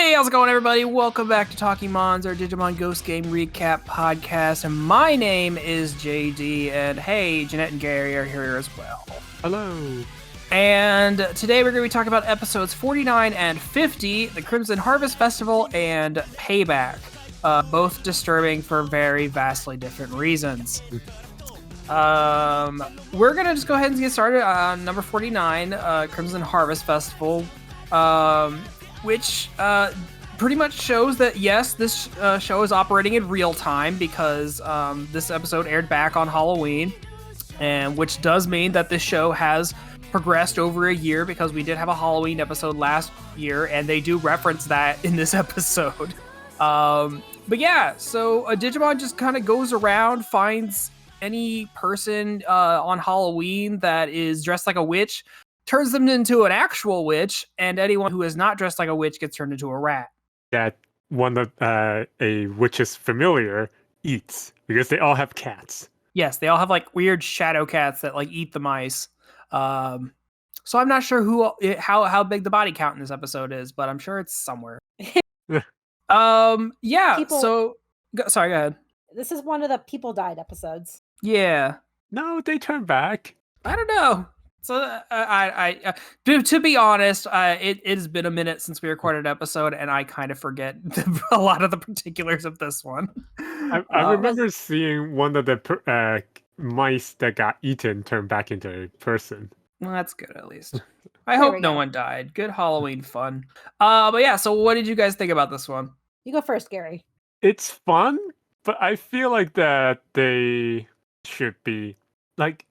Hey, how's it going, everybody? Welcome back to Talking Mons, our Digimon Ghost Game Recap podcast. And my name is JD, and hey, Jeanette and Gary are here as well. Hello. And today we're going to be talking about episodes 49 and 50, the Crimson Harvest Festival and Payback. Both disturbing for very vastly different reasons. We're going to just go ahead and get started on number 49, Crimson Harvest Festival. Which pretty much shows that, yes, this show is operating in real time because this episode aired back on Halloween, and which does mean that this show has progressed over a year because we did have a Halloween episode last year, and they do reference that in this episode. But yeah, so a Digimon just kind of goes around, finds any person on Halloween that is dressed like a witch, turns them into an actual witch, and anyone who is not dressed like a witch gets turned into a rat. That one that a witch's familiar eats, because they all have cats. Yes, they all have like weird shadow cats that like eat the mice. So I'm not sure how big the body count in this episode is, but I'm sure it's somewhere. Yeah. Sorry, go ahead. This is one of the people died episodes. Yeah. No, they turn back. I don't know. So to be honest, it has been a minute since we recorded an episode, and I kind of forget a lot of the particulars of this one. I remember seeing one of the mice that got eaten turn back into a person. Well, that's good, at least. I hope no one died. Good Halloween fun. But yeah, so what did you guys think about this one? You go first, Gary. It's fun, but I feel like that they should be like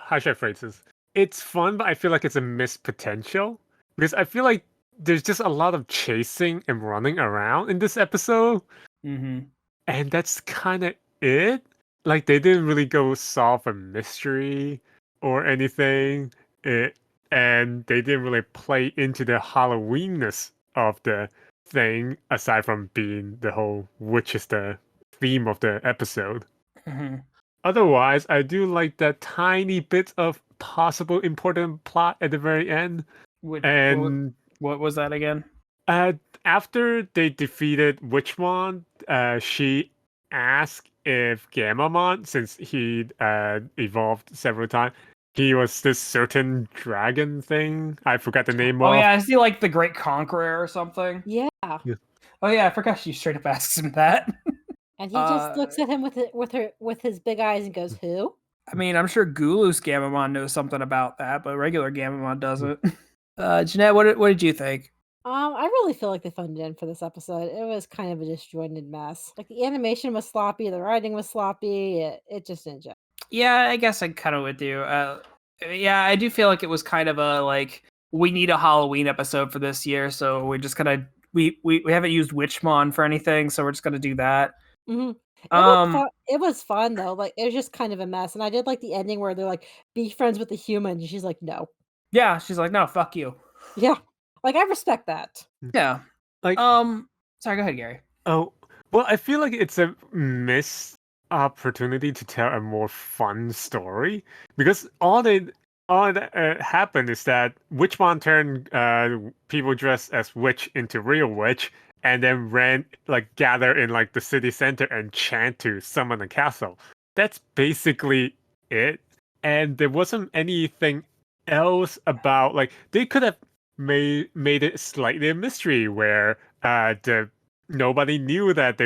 how should I phrase this? It's fun, but I feel like it's a missed potential because I feel like there's just a lot of chasing and running around in this episode, and that's kind of it. Like they didn't really go solve a mystery or anything, and they didn't really play into the Halloweenness of the thing aside from being the whole which is the theme of the episode. Otherwise, I do like that tiny bit of possible important plot at the very end. What was that again? After they defeated Witchmon, she asked if Gammamon, since he evolved several times, he was this certain dragon thing. I forgot the name of. Oh yeah, I see, like the Great Conqueror or something. Yeah. Oh yeah, I forgot she straight up asks him that. And he just looks at him with his big eyes and goes, "Who?" I mean, I'm sure Gulus Gammamon knows something about that, but regular Gammamon doesn't. Jeanette, what did you think? I really feel like they phoned it in for this episode. It was kind of a disjointed mess. Like the animation was sloppy, the writing was sloppy. It just didn't gel. Yeah, I guess I'm kind of with you. Yeah, I do feel like it was kind of a like we need a Halloween episode for this year, so we just kind of we haven't used Witchmon for anything, so we're just gonna do that. It was fun though. Like it was just kind of a mess, and I did like the ending where they're like, "Be friends with the human," and she's like, "No." Yeah, she's like, "No, fuck you." Yeah, like I respect that. Yeah. Like, sorry, go ahead, Gary. Oh, well, I feel like it's a missed opportunity to tell a more fun story because all that happened is that Witchmon turned people dressed as witch into real witch, and then gather in like the city center and chant to summon a castle. That's basically it. And there wasn't anything else about like they could have made it slightly a mystery where nobody knew that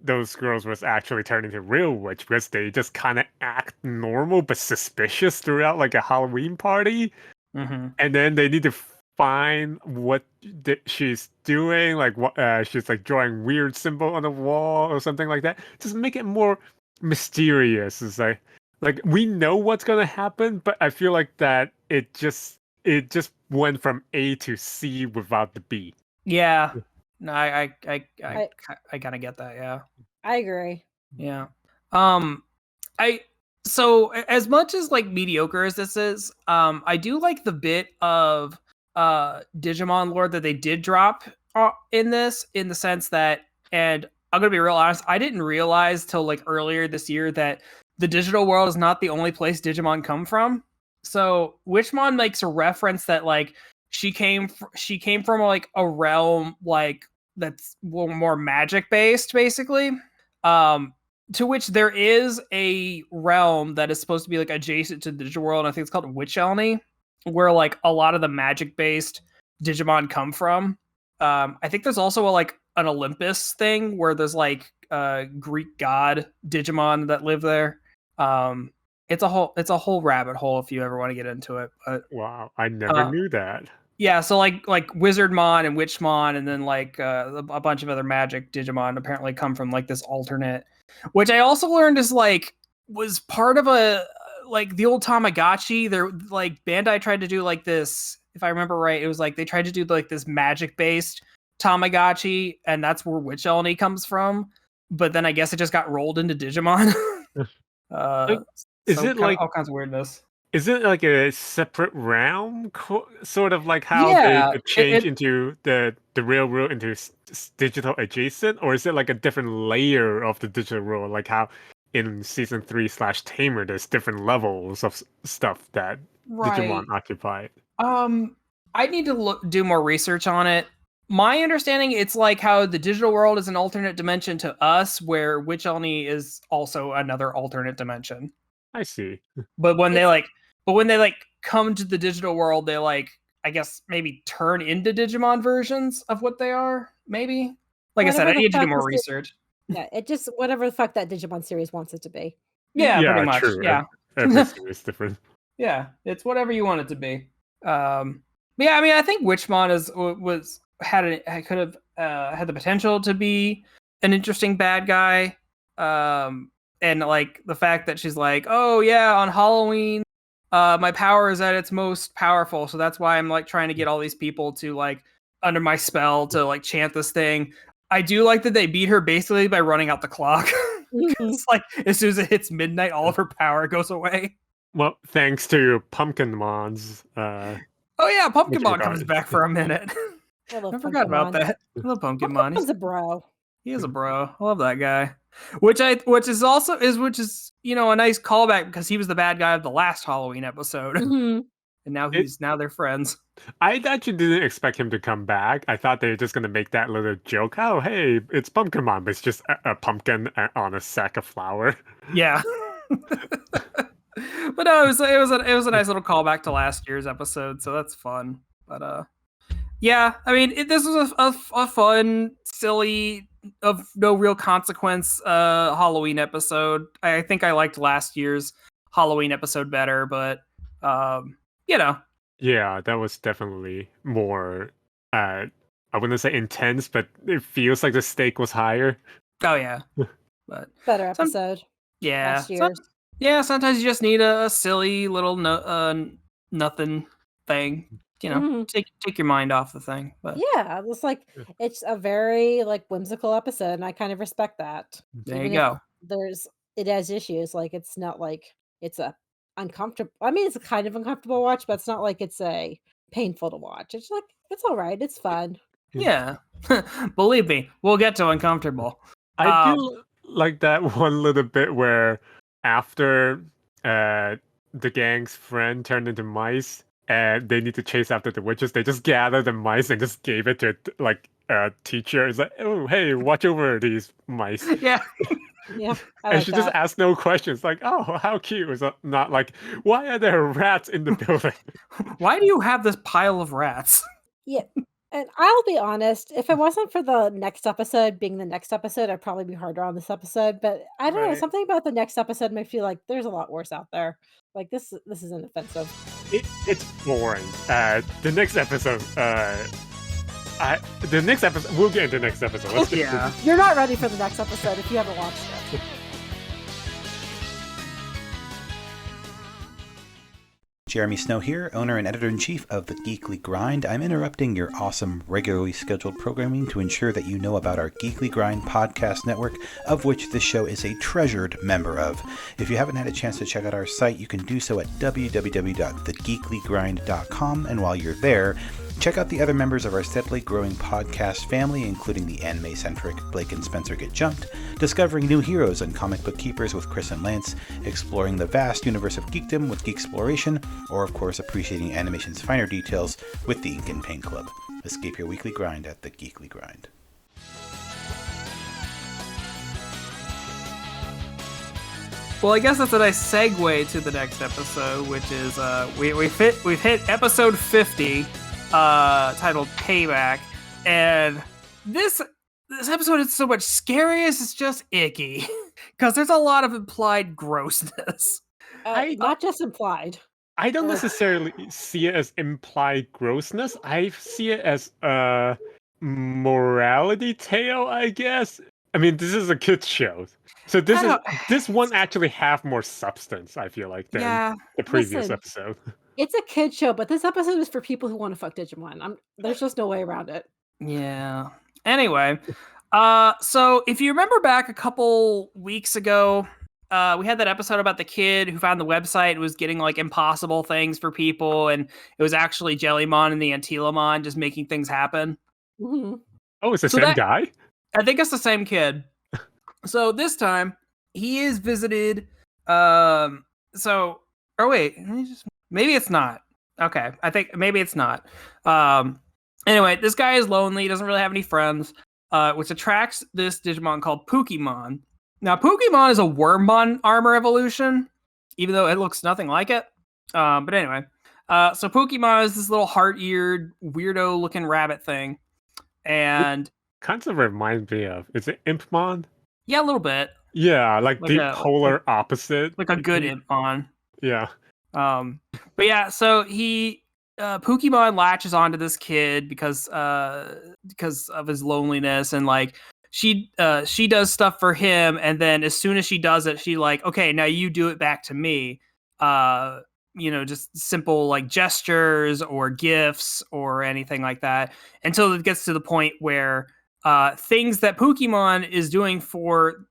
those girls was actually turning into real witch because they just kind of act normal but suspicious throughout like a Halloween party. And then they need to find what she's doing, like what she's like drawing weird symbol on the wall or something like that. Just make it more mysterious. It's like we know what's gonna happen, but I feel like that it just went from A to C without the B. Yeah. No, I kind of get that. Yeah, I agree. Yeah. So as much as like mediocre as this is, I do like the bit of Digimon lore that they did drop in this, in the sense that, and I'm gonna be real honest, I didn't realize till like earlier this year that the digital world is not the only place Digimon come from. So Witchmon makes a reference that like she came from like a realm like that's more magic based, basically. To which there is a realm that is supposed to be like adjacent to the digital world. And I think it's called witchy, where like a lot of the magic based Digimon come from. I think there's also like an Olympus thing where there's like Greek god Digimon that live there. It's a whole rabbit hole if you ever want to get into it. But Wow, I never knew that. yeah, so like Wizardmon and Witchmon, and then like a bunch of other magic Digimon apparently come from like this alternate, which I also learned is like was part of a like the old Tamagotchi. They're like Bandai tried to do like this, if I remember right, it was like they tried to do like this magic based Tamagotchi, and that's where Witch Eleni comes from. But then I guess it just got rolled into Digimon. Is So it like all kinds of weirdness? is it like a separate realm, sort of like how Yeah, they change into the real world into digital adjacent, or is it like a different layer of the digital world, like how in season 3/Tamer there's different levels of stuff that right. Digimon occupy? I need to do more research on it. My understanding, it's like how the digital world is an alternate dimension to us, where Witch Eleni is also another alternate dimension. I see. But when they come to the digital world, they like I guess maybe turn into Digimon versions of what they are. Maybe. Like I said, I need to do more research. Yeah, it just whatever the fuck that Digimon series wants it to be. Yeah, pretty much. True. Yeah. Every series is different. Yeah, it's whatever you want it to be. But yeah, I mean, I think Witchmon could have had the potential to be an interesting bad guy. And like the fact that she's like, oh yeah, on Halloween, my power is at its most powerful, so that's why I'm like trying to get all these people to like under my spell to like chant this thing. I do like that they beat her basically by running out the clock. It's like as soon as it hits midnight, all of her power goes away. Well, thanks to Pumpkin Mons. Oh yeah, Pumpkinmon comes back for a minute. I forgot about that. I love Pumpkinmon. He's a bro. He is a bro. I love that guy. Which is a nice callback because he was the bad guy of the last Halloween episode. Mm-hmm. And now they're friends. I actually didn't expect him to come back. I thought they were just gonna make that little joke. Oh, hey, it's Pumpkinmon, but it's just a pumpkin on a sack of flour. Yeah. But no, it was a nice little callback to last year's episode, so that's fun. But yeah, I mean, this was a fun, silly, of no real consequence Halloween episode. I think I liked last year's Halloween episode better, but you know. Yeah, that was definitely more I wouldn't say intense, but it feels like the stake was higher. Oh yeah. But better episode. Yeah. Yeah, sometimes you just need a silly little nothing thing. Take your mind off the thing. But yeah, it's a very like whimsical episode, and I kind of respect that. There you go. It has issues, like it's not like it's a uncomfortable. I mean, it's a kind of uncomfortable watch, but it's not like it's a painful to watch. It's like it's all right. It's fun. Yeah, believe me, we'll get to uncomfortable. I do like that one little bit where after the gang's friend turned into mice and they need to chase after the witches, they just gather the mice and just gave it to like a teacher. It's like, oh, hey, watch over these mice. Yeah. Yeah. And she just asked no questions, like, oh, how cute. It's not like, why are there rats in the building? Why do you have this pile of rats? Yeah. And I'll be honest, if it wasn't for the next episode being the next episode, I'd probably be harder on this episode. But I don't know, something about the next episode makes me feel like there's a lot worse out there. Like this isn't offensive. It's boring. The next episode, we'll get into the next episode. Yeah. You're not ready for the next episode if you haven't watched it. Jeremy Snow here, owner and editor-in-chief of The Geekly Grind. I'm interrupting your awesome, regularly scheduled programming to ensure that you know about our Geekly Grind podcast network, of which this show is a treasured member of. If you haven't had a chance to check out our site, you can do so at www.thegeeklygrind.com, and while you're there, Check out the other members of our steadily growing podcast family, including the anime-centric Blake and Spencer Get Jumped, discovering new heroes and comic book keepers with Chris and Lance, exploring the vast universe of geekdom with Geeksploration, or of course appreciating animation's finer details with the Ink and Paint Club. Escape your weekly grind at the Geekly Grind. Well, I guess that's a nice segue to the next episode, which is we've hit episode 50, titled Payback, and this episode is so much scarier. It's just icky because there's a lot of implied grossness. Not just implied. I don't necessarily see it as implied grossness. I see it as a morality tale, I guess. I mean, this is a kids show, so this one actually have more substance, I feel like, than the previous episode. It's a kid show, but this episode is for people who want to fuck Digimon. There's just no way around it. Yeah. Anyway, so if you remember back a couple weeks ago, we had that episode about the kid who found the website, was getting like impossible things for people, and it was actually Jellymon and the Antilamon just making things happen. Mm-hmm. Oh, it's the same guy? I think it's the same kid. So this time he is visited. Maybe it's not. Okay, I think maybe it's not. Anyway, this guy is lonely. He doesn't really have any friends, which attracts this Digimon called Pokemon. Now, Pokemon is a Wormmon armor evolution, even though it looks nothing like it. But anyway, so Pokemon is this little heart-eared, weirdo-looking rabbit thing, and kind of reminds me of, is it Impmon? Yeah, a little bit. Yeah, like the polar opposite. Like a good Impmon. Yeah. But yeah, so Pokemon latches onto this kid because of his loneliness, and like she does stuff for him, and then as soon as she does it, she like, okay, now you do it back to me. Just simple like gestures or gifts or anything like that, until it gets to the point where things that Pokemon is doing for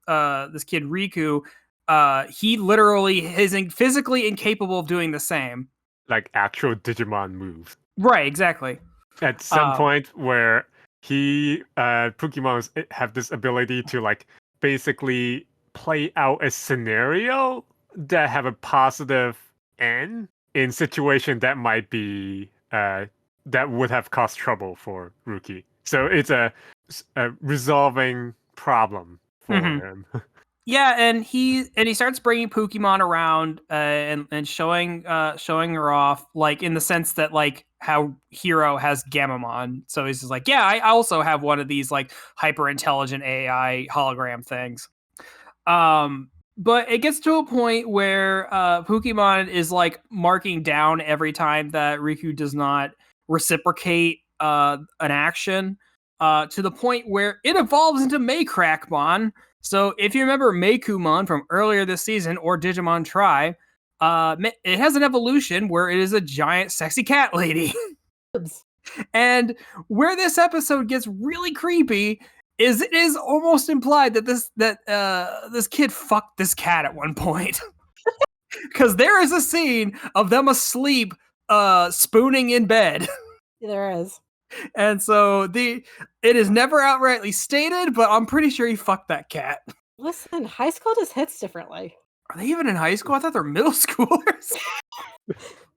this kid Riku, he literally is physically incapable of doing the same. Like actual Digimon moves. Right, exactly. At some point where Pokemon have this ability to like basically play out a scenario that have a positive end in situation that might be that would have caused trouble for Ruki. So it's a resolving problem for him. Yeah, and he starts bringing Pokemon around and showing her off, like in the sense that like how Hero has Gamamon. So he's just like, yeah, I also have one of these like hyper intelligent AI hologram things. But it gets to a point where Pokemon is like marking down every time that Riku does not reciprocate an action, to the point where it evolves into Maycrackmon. So if you remember Maykumon from earlier this season, or Digimon Tri, it has an evolution where it is a giant sexy cat lady. And where this episode gets really creepy is it is almost implied that this kid fucked this cat at one point. Because there is a scene of them asleep, spooning in bed. There is. And so it is never outrightly stated, but I'm pretty sure he fucked that cat. Listen, high school just hits differently. Are they even in high school? I thought they're middle schoolers.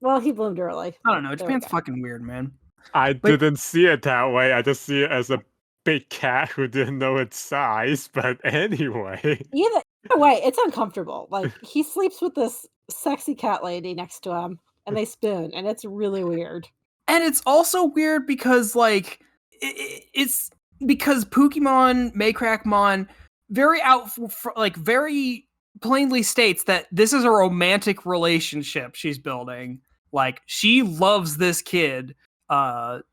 Well, he bloomed early. I don't know. Japan's fucking weird, man. I didn't see it that way. I just see it as a big cat who didn't know its size. But anyway. Either way, it's uncomfortable. Like, he sleeps with this sexy cat lady next to him, and they spoon, and it's really weird. And it's also weird because, like, it's because Pokemon Maycrackmon very plainly states that this is a romantic relationship she's building. Like, she loves this kid. And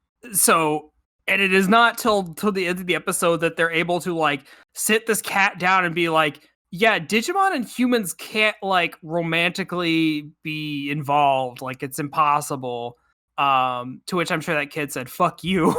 it is not till the end of the episode that they're able to, like, sit this cat down and be like, yeah, Digimon and humans can't, like, romantically be involved. Like, it's impossible. To which I'm sure that kid said, "Fuck you."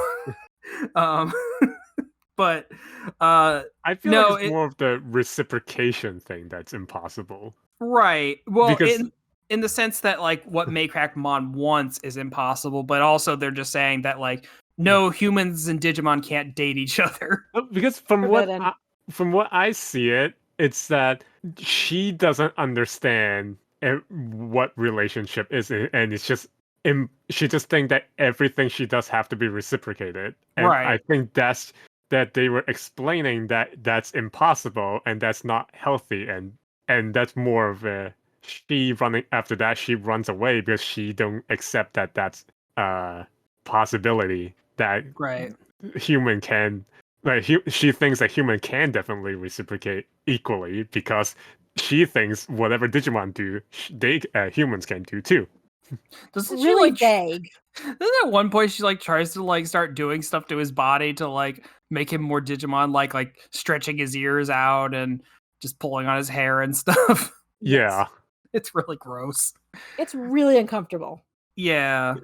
But I feel like it's more of the reciprocation thing that's impossible. Right. Well, because in the sense that like what Maycrackmon wants is impossible, but also they're just saying that like no, humans and Digimon can't date each other. Because from Forbidden. what I see it's that she doesn't understand what relationship is, and it's just she just think that everything she does have to be reciprocated, and I Right. think that they were explaining that that's impossible and that's not healthy, and that's more of a she running after that. She runs away because she don't accept that that's possibility that Right. human can like she thinks that human can definitely reciprocate equally because she thinks whatever Digimon do, they humans can do too. Doesn't she Really like vague. Then at one point she like tries to like start doing stuff to his body to like make him more Digimon, like stretching his ears out and just pulling on his hair and stuff. Yeah, It's really gross. It's really uncomfortable. Yeah.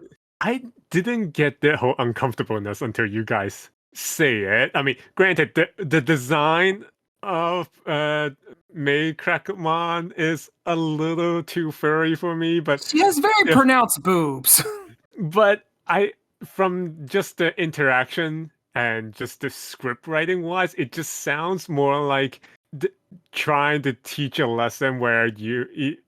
I didn't get the whole uncomfortableness until you guys say it. I mean, granted, the design of May Crackmon is a little too furry for me, but She has very yeah. pronounced boobs. But from just the interaction and just the script writing wise, it just sounds more like trying to teach a lesson where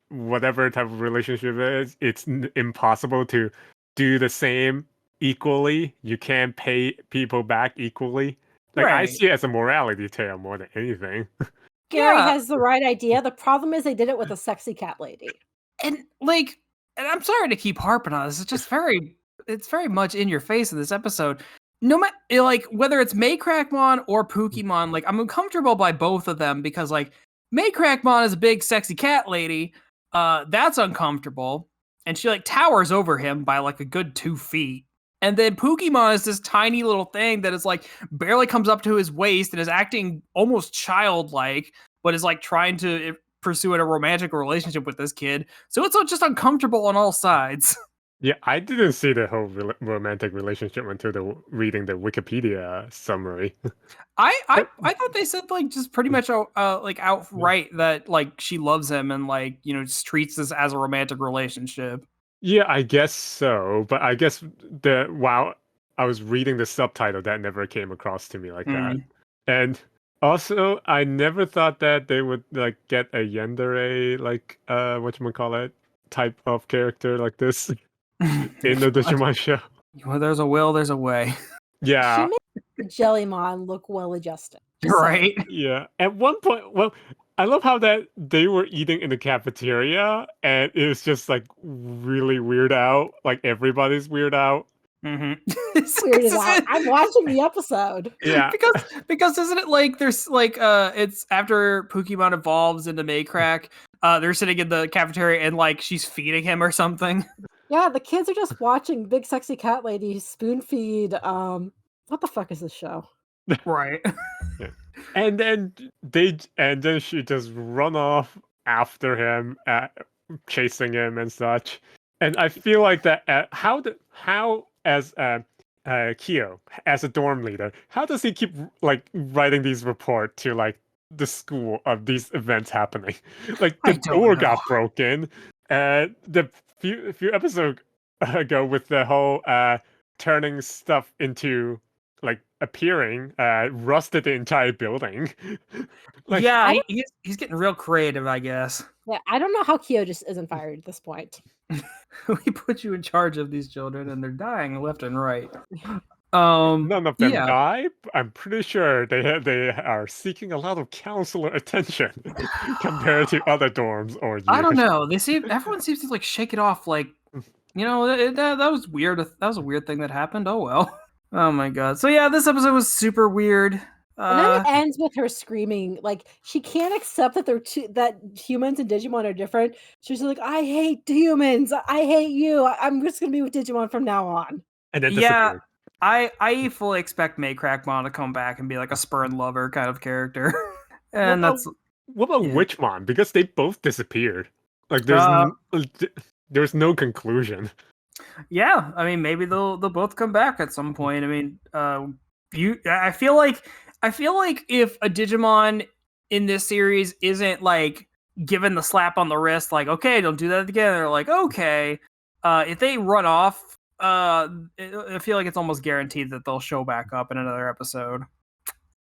whatever type of relationship it is, it's impossible to do the same equally. You can't pay people back equally. Like I Right. see it as a morality tale more than anything. Gary Yeah. has the right idea. The problem is they did it with a sexy cat lady. And like, and I'm sorry to keep harping on this. It's just it's very much in your face in this episode. No matter like whether it's Maycrackmon or Pokemon, like I'm uncomfortable by both of them because like Maycrackmon is a big sexy cat lady. That's uncomfortable. And she like towers over him by like a good 2 feet. And then Pokemon is this tiny little thing that is like barely comes up to his waist and is acting almost childlike, but is like trying to pursuing a romantic relationship with this kid. So it's just uncomfortable on all sides. Yeah, I didn't see the whole romantic relationship until reading the Wikipedia summary. I thought they said like just pretty much like outright that like she loves him and like just treats this as a romantic relationship. Yeah, I guess so. But I guess while I was reading the subtitle, that never came across to me like that. And also, I never thought that they would like get a yandere like whatchamacallit type of character like this in the Digimon show. Well, there's a will, there's a way. Yeah. She made the Jellymon look well adjusted. You're right. Yeah. At one point, well, I love how that they were eating in the cafeteria and it was just like really weird out. Like everybody's weird out. Weirded out. I'm watching the episode. Yeah. because isn't it like there's like it's after Pokemon evolves into Maycrack, they're sitting in the cafeteria and like she's feeding him or something. Yeah, the kids are just watching big sexy cat lady spoon feed. What the fuck is this show? Right. Yeah. And then she just run off after him, chasing him and such. And I feel like that. How as Kyo as a dorm leader, how does he keep like writing these reports to like the school of these events happening? Like the door got broken. The few episodes ago with the whole turning stuff into like appearing rusted the entire building. Like, yeah, he's getting real creative, I guess. Yeah, I don't know how Kyo just isn't fired at this point. We put you in charge of these children and they're dying left and right. None of them die. I'm pretty sure they are seeking a lot of counselor attention compared to other dorms or years. I don't know. Everyone seems to like shake it off. Like, that was weird. That was a weird thing that happened. Oh well. Oh my god. So yeah, this episode was super weird. And then it ends with her screaming, like she can't accept that that humans and Digimon are different. She's like, "I hate humans. I hate you. I'm just gonna be with Digimon from now on." And then disappeared. I fully expect Maycrackmon to come back and be like a spurn lover kind of character. And what about Witchmon? Because they both disappeared. Like there's no conclusion. Yeah, I mean maybe they'll both come back at some point. I mean, I feel like if a Digimon in this series isn't like given the slap on the wrist, like, okay, don't do that again. They're like, okay. If they run off, I feel like it's almost guaranteed that they'll show back up in another episode.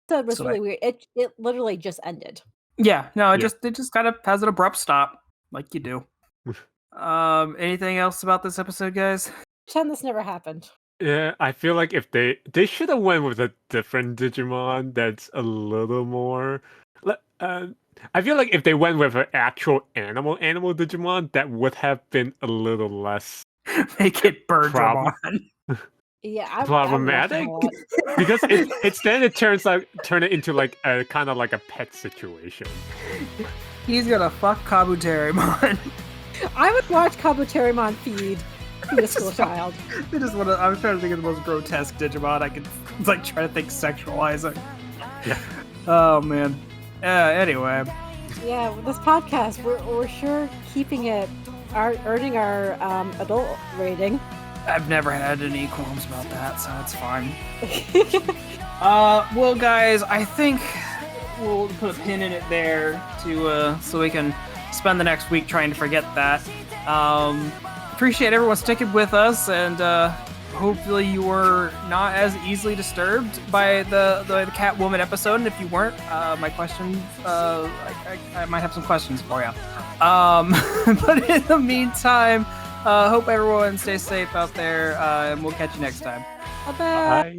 So it was So really weird. It literally just ended. Yeah, no, it Yeah. just kind of has an abrupt stop, like you do. Anything else about this episode, guys? Pretend this never happened. Yeah, I feel like if they should have went with a different Digimon that's a little more. I feel like if they went with an actual animal Digimon, that would have been a little less Make it Problem- Birdramon. Yeah, I problematic. I watched him a lot. Because it's then it turn it into like a kind of like a pet situation. He's gonna fuck Kabuterimon. I would watch Kabuterimon feed a school child. I was trying to think of the most grotesque Digimon I could like try to think sexualizing. Yeah. Oh man. Anyway. Yeah, with this podcast, we're sure keeping it, earning our adult rating. I've never had any qualms about that, so it's fine. Well, guys, I think we'll put a pin in it there to so we can spend the next week trying to forget that. Appreciate everyone sticking with us, and hopefully you were not as easily disturbed by the Catwoman episode. And if you weren't, my questions, I might have some questions for you. But in the meantime, hope everyone stays safe out there, and we'll catch you next time. Bye-bye. Bye.